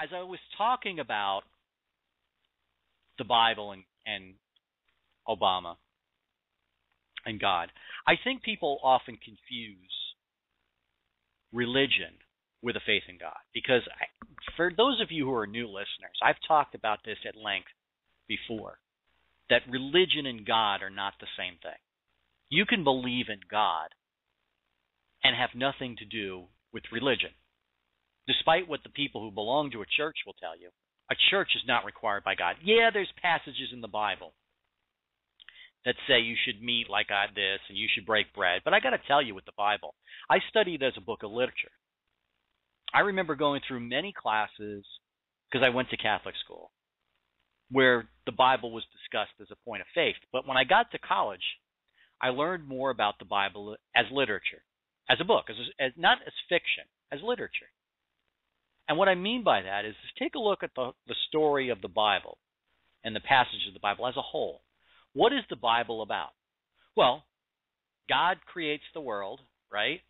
As I was talking about the Bible and Obama and God, I think people often confuse religion with a faith in God. Because for those of you who are new listeners, I've talked about this at length before, that religion and God are not the same thing. You can believe in God and have nothing to do with religion. Despite what the people who belong to a church will tell you, a church is not required by God. Yeah, there's passages in the Bible that say you should meet like this and you should break bread. But I got to tell you with the Bible, I studied it as a book of literature. I remember going through many classes, because I went to Catholic school, where the Bible was discussed as a point of faith. But when I got to college, I learned more about the Bible as literature, as a book, as not as fiction, as literature. And what I mean by that is take a look at the story of the Bible and the passages of the Bible as a whole. What is the Bible about? Well, God creates the world, right?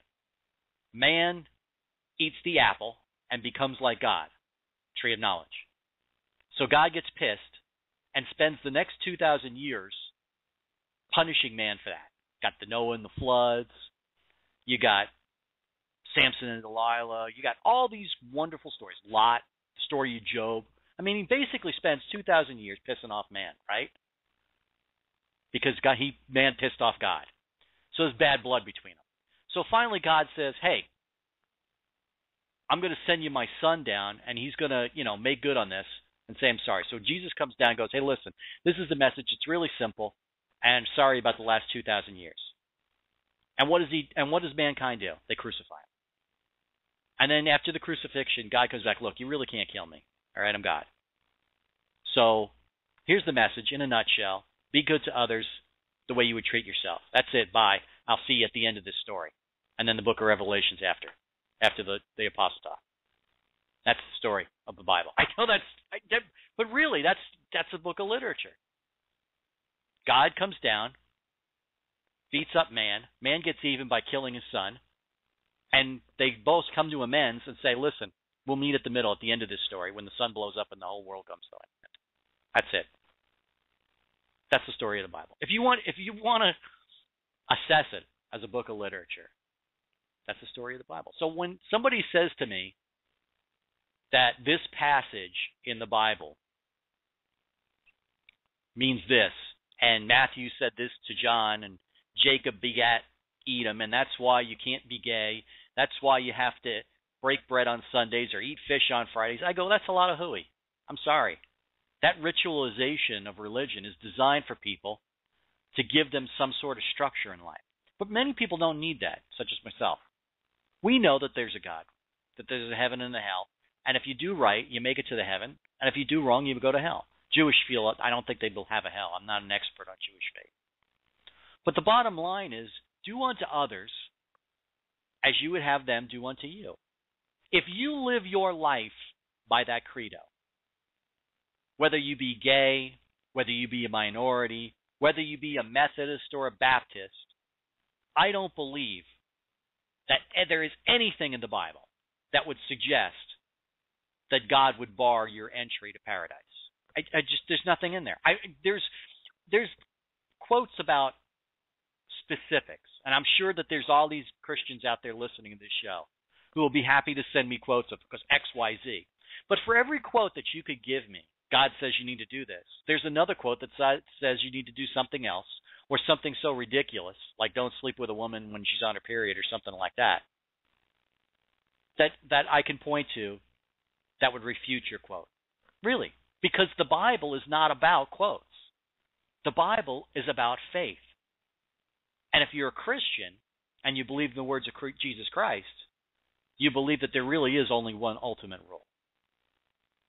Man eats the apple and becomes like God, tree of knowledge. So God gets pissed and spends the next 2,000 years punishing man for that. Got the Noah and the floods. You got Samson and Delilah. You got all these wonderful stories. Lot, the story of Job. I mean, he basically spends 2,000 years pissing off man, right? Because man pissed off God. So there's bad blood between them. So finally God says, hey, I'm going to send you my son down, and he's going to, make good on this and say I'm sorry. So Jesus comes down and goes, hey, listen, this is the message. It's really simple, and sorry about the last 2,000 years. And what does mankind do? They crucify him. And then after the crucifixion, God comes back, look, you really can't kill me. All right, I'm God. So here's the message in a nutshell. Be good to others the way you would treat yourself. That's it. Bye. I'll see you at the end of this story. And then the book of Revelations after the apostle talk. That's the story of the Bible. I know but really, that's a book of literature. God comes down, beats up man. Man gets even by killing his son. And they both come to amends and say, listen, we'll meet at the middle at the end of this story when the sun blows up and the whole world comes to an end. That's it. That's the story of the Bible. If you want to assess it as a book of literature, that's the story of the Bible. So when somebody says to me that this passage in the Bible means this, and Matthew said this to John, and Jacob begat Edom, and that's why you can't be gay, that's why you have to break bread on Sundays or eat fish on Fridays, I go, that's a lot of hooey. I'm sorry. That ritualization of religion is designed for people to give them some sort of structure in life. But many people don't need that, such as myself. We know that there's a God, that there's a heaven and a hell, and if you do right, you make it to the heaven, and if you do wrong, you go to hell. Jewish feel, I don't think they will have a hell. I'm not an expert on Jewish faith. But the bottom line is, do unto others as you would have them do unto you. If you live your life by that credo, whether you be gay, whether you be a minority, whether you be a Methodist or a Baptist, I don't believe that there is anything in the Bible that would suggest that God would bar your entry to paradise. There's nothing in there. There's quotes about specifics, and I'm sure that there's all these Christians out there listening to this show who will be happy to send me quotes of because X, Y, Z. But for every quote that you could give me, God says you need to do this, there's another quote that says you need to do something else, or something so ridiculous, like don't sleep with a woman when she's on her period or something like that, that I can point to that would refute your quote. Really. Because the Bible is not about quotes. The Bible is about faith. And if you're a Christian and you believe in the words of Jesus Christ, you believe that there really is only one ultimate rule.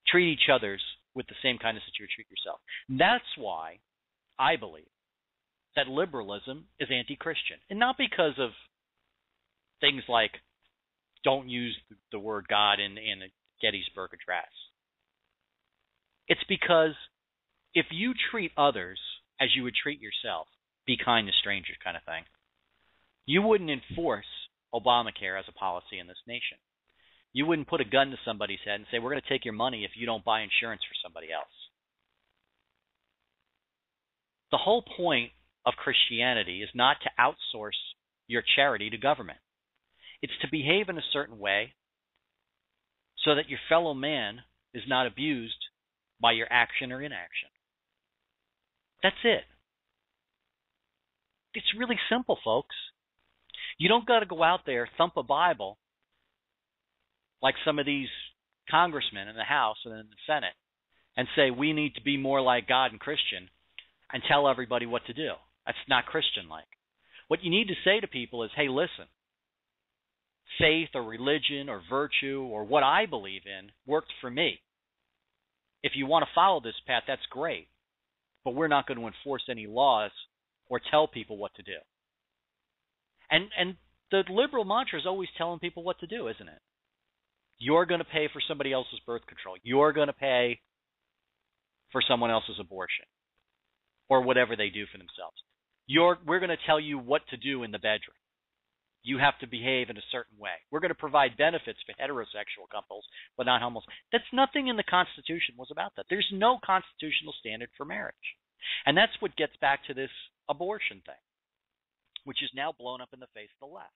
Treat each others with the same kindness that you would treat yourself. That's why I believe that liberalism is anti-Christian. And not because of things like don't use the word God in the Gettysburg Address. It's because if you treat others as you would treat yourself, be kind to strangers kind of thing, you wouldn't enforce Obamacare as a policy in this nation. You wouldn't put a gun to somebody's head and say, we're going to take your money if you don't buy insurance for somebody else. The whole point of Christianity is not to outsource your charity to government. It's to behave in a certain way so that your fellow man is not abused by your action or inaction. That's it. It's really simple, folks. You don't got to go out there, thump a Bible like some of these congressmen in the House and in the Senate and say we need to be more like God and Christian and tell everybody what to do. That's not Christian-like. What you need to say to people is, hey, listen, faith or religion or virtue or what I believe in worked for me. If you want to follow this path, that's great. But we're not going to enforce any laws or tell people what to do. And the liberal mantra is always telling people what to do, isn't it? You're going to pay for somebody else's birth control. You're going to pay for someone else's abortion or whatever they do for themselves. We're going to tell you what to do in the bedroom. You have to behave in a certain way. We're going to provide benefits for heterosexual couples, but not homosexuals. That's nothing in the Constitution was about that. There's no constitutional standard for marriage. And that's what gets back to this abortion thing, which is now blown up in the face of the left.